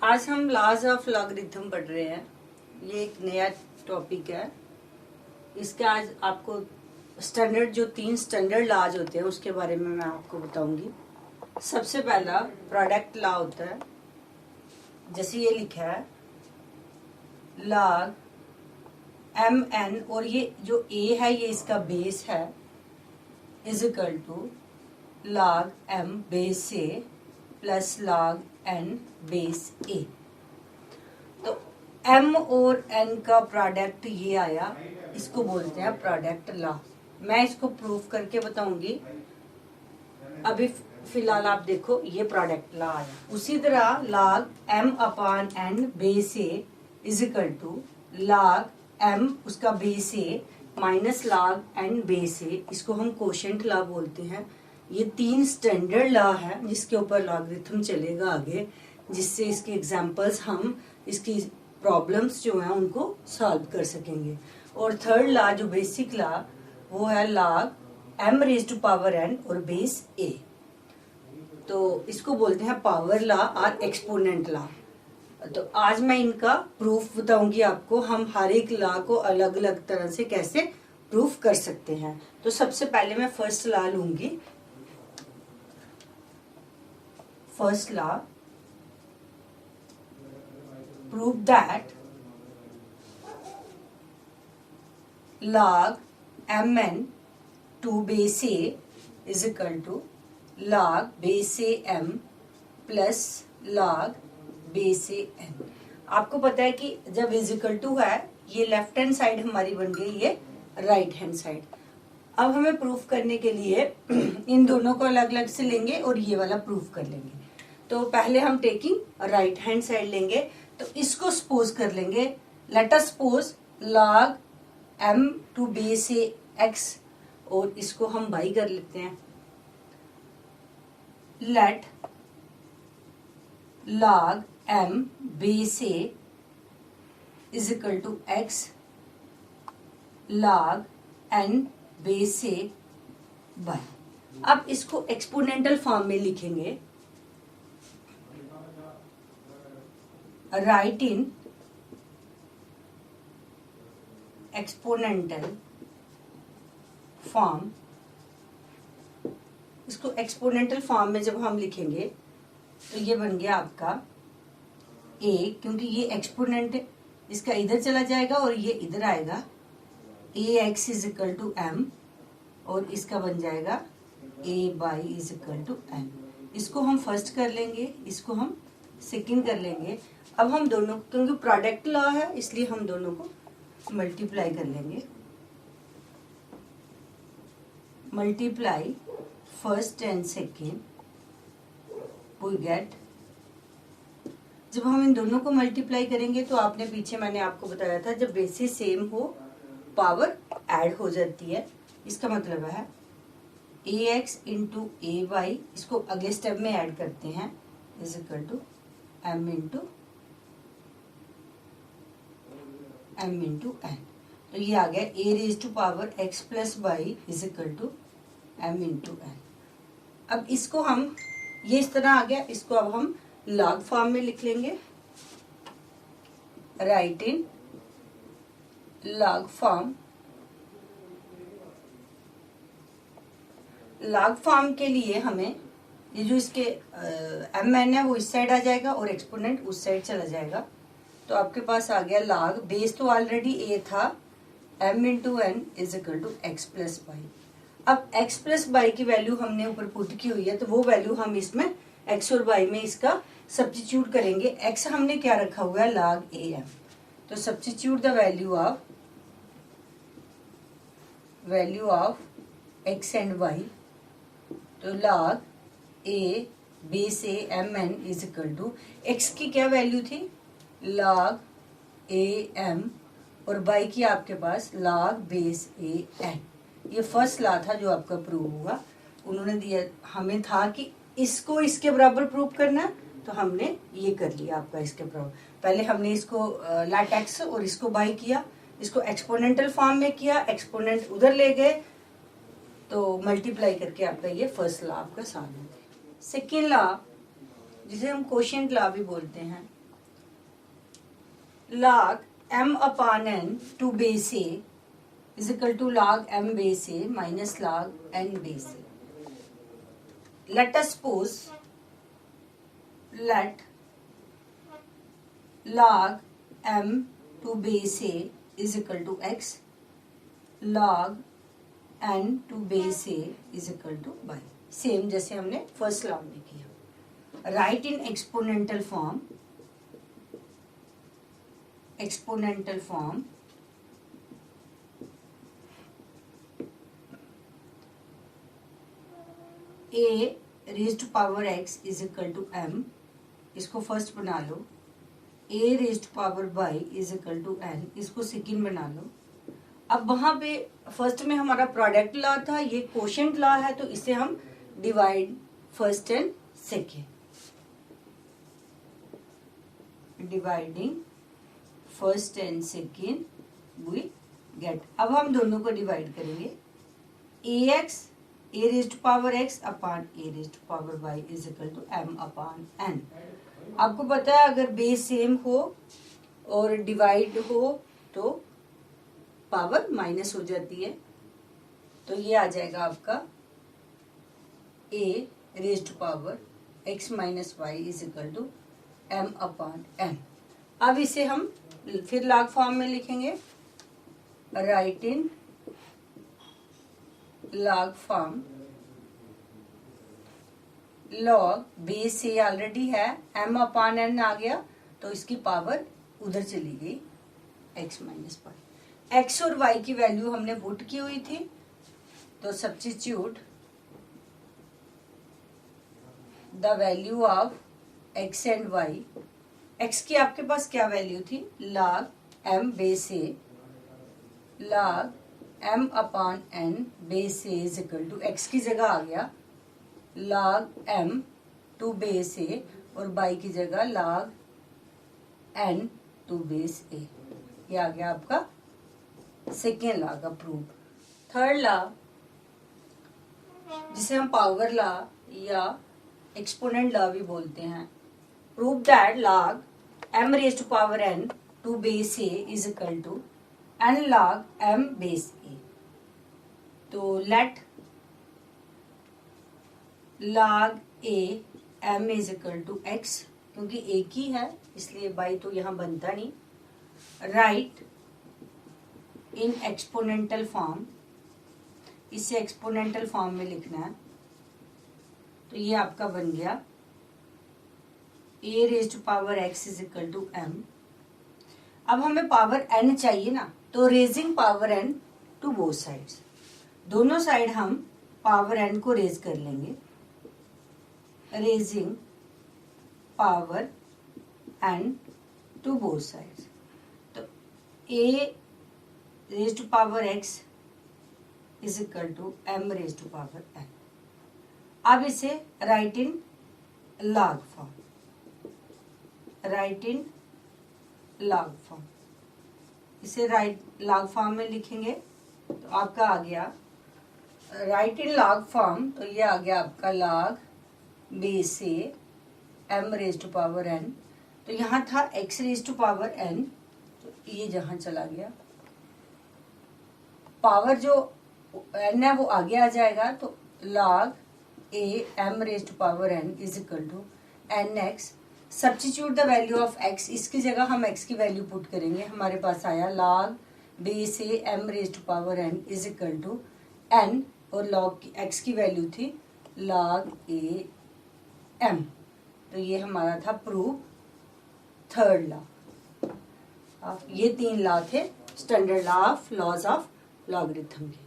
आज हम laws of logarithm पढ़ रहे हैं। ये एक नया टॉपिक है। इसका आज आपको स्टैंडर्ड जो 3 स्टैंडर्ड लॉज होते हैं उसके बारे में मैं आपको बताऊंगी। सबसे पहला प्रोडक्ट लॉ होता है, जैसे ये लिखा है लॉग एम एन, और ये जो ए है ये इसका बेस है, is equal to log m base a plus log n base a. तो m और n का प्रोडक्ट ये आया, इसको बोलते हैं प्रोडक्ट लॉ। मैं इसको प्रूफ करके बताऊंगी। अभी फिलहाल आप देखो ये प्रोडक्ट लॉ आया। उसी तरह log m upon n base a is equal to log m उसका base a minus log n base a, इसको हम कोशेंट लॉ बोलते हैं। ये 3 स्टैंडर्ड लॉ है जिसके ऊपर लॉगरिथम चलेगा आगे, जिससे इसके एग्जांपल्स हम इसकी प्रॉब्लम्स जो हैं उनको सॉल्व कर सकेंगे। और थर्ड लॉ जो बेसिक लॉ वो है log m raise to power n और बेस a। तो इसको बोलते हैं पावर लॉ और एक्सपोनेंट लॉ। तो आज मैं इनका प्रूफ बताऊंगी आपको, हम हर एक लॉ को अलग अलग तरह से कैसे प्रूफ कर सकते हैं। तो सबसे पहले मैं फर्स्ट लॉ लूंगी। First law, prove that log mn to base a is equal to log base a m plus log base a n। आपको पता है कि जब इज इक्वल टू है ये लेफ्ट हैंड साइड हमारी बन गई, ये राइट हैंड साइड। अब हमें प्रूफ करने के लिए इन दोनों को अलग अलग से लेंगे और ये वाला प्रूफ कर लेंगे। तो पहले हम टेकिंग राइट हैंड साइड लेंगे, तो इसको सपोज कर लेंगे, let us suppose log m to base a x, और इसको हम बाई कर लेते हैं। Let log m base a is equal to x log n base a y. अब इसको एक्सपोनेंटल फॉर्म में लिखेंगे। Write in exponential form. इसको एक्सपोनेंटल फॉर्म में जब हम लिखेंगे तो ये बन गया आपका a, क्योंकि ये एक्सपोनेंट इसका इधर चला जाएगा और ये इधर आएगा, ax is equal to m, और इसका बन जाएगा a y is equal to n। इसको हम फर्स्ट कर लेंगे, इसको हम सेकंड कर लेंगे। अब हम दोनों, क्योंकि प्रोडक्ट लॉ है इसलिए हम दोनों को मल्टीप्लाई कर लेंगे। Multiply first and second, we get. जब हम इन दोनों को मल्टीप्लाई करेंगे तो आपने पीछे मैंने आपको बताया था जब बेसिस सेम हो पावर ऐड हो जाती है। इसका मतलब है ax इंटू ए वाई, इसको अगले स्टेप में ऐड करते हैं, is equal to m into n। तो ये आ गया a raise to power x plus y is equal to m into n। अब इसको हम, ये इस तरह आ गया, इसको अब हम लॉग फॉर्म में लिख लेंगे। Right in log form. Log form के लिए हमें ये जो इसके एम एन है वो इस साइड आ जाएगा और एक्सपोनेंट उस साइड चला जाएगा। तो आपके पास आ गया लॉग, बेस तो ऑलरेडी a था, m into n is equal to x plus y. अब x प्लस वाई की वैल्यू हमने ऊपर पुट की हुई है, तो वो वैल्यू हम इसमें x और y में इसका सब्स्टिट्यूट करेंगे। x हमने क्या रखा हुआ है, लॉग am। तो substitute the value of x and y। तो log a base a m n is equal to x की क्या वैल्यू थी, लॉग ए एम, और y की आपके पास लॉग बेस ए एन। ये फर्स्ट लॉ था जो आपका प्रूव हुआ। उन्होंने दिया, हमें था कि इसको इसके बराबर प्रूव करना, तो हमने ये कर लिया आपका इसके बराबर। पहले हमने इसको लेट एक्स और इसको बाई किया, इसको एक्सपोनेंटल फॉर्म में किया, एक्सपोनेंट उधर ले गए, तो मल्टीप्लाई करके आपका ये फर्स्ट लॉ आपका सॉल्व हो गया। सेकेंड लॉ जिसे हम कोशेंट लॉ भी बोलते हैं, log m upon n to base a is equal to log m base a minus log n base a. Let us suppose let log m to base a is equal to x, log n to base a is equal to y. Same जैसे हमने first law में किया. Write in exponential form a raised to power x is equal to m. इसको first बना लो. a raised to power y is equal to n. इसको second बना लो. अब वहां पे फर्स्ट में हमारा प्रोडक्ट लॉ था, ये कोशेंट लॉ है, तो इसे हम divide first and second. Dividing first and second we get. अब हम दोनों को डिवाइड करेंगे. ax a raised to power x upon a raised to power y is equal to m upon n. आपको पता है अगर बेस सेम हो और डिवाइड हो तो पावर माइनस हो जाती है. तो ये आ जाएगा आपका a raised to power x minus y is equal to m upon n. अब इसे हम फिर लॉग फॉर्म में लिखेंगे. Write in log form. Log base से ऑलरेडी है, m अपॉन n आ गया तो इसकी पावर उधर चली गई x माइनस वाई. x और y की वैल्यू हमने पुट की हुई थी, तो substitute the value of x and y. x की आपके पास क्या वैल्यू थी? log m base a, log m upon n base a is equal to x की जगह आ गया log m to base a और y की जगह log n to base a. ये आ गया आपका सेकेंड लॉ का प्रूफ. थर्ड लॉ जिसे हम पावर लॉ या एक्सपोनेंट लॉ भी बोलते हैं. Prove that log m raise to power n to base a is equal to n log m base a. तो let log a m is equal to x, क्योंकि एक ही है इसलिए by तो यहाँ बनता नहीं. Right in exponential form. इसे एक्सपोनेंटल फॉर्म में लिखना है. तो ये आपका बन गया a raise to power x is equal to m. अब हमें पावर n चाहिए ना, तो raising power n to both sides. दोनों साइड हम पावर n को रेज कर लेंगे. Raising power n to both sides. तो a raise to power x is equal to m raise to power n. अब इसे right in log form. Right in log form. इसे right log form में लिखेंगे तो आपका आ गया राइट इन लॉग फॉर्म. तो ये आ गया आपका log base a m raise to power n. तो यहाँ था x raise to power n, तो ये जहां चला गया पावर जो n है वो आगे आ जाएगा. तो log a m raise to power n is equal to nx. Substitute the value of x. इसकी जगह हम x की वैल्यू पुट करेंगे. हमारे पास आया log base a m raise to power n is equal to n और log x की वैल्यू थी log a m. तो ये हमारा था प्रूफ थर्ड लॉ. ये तीन लॉ थे standard law of laws of logarithm के.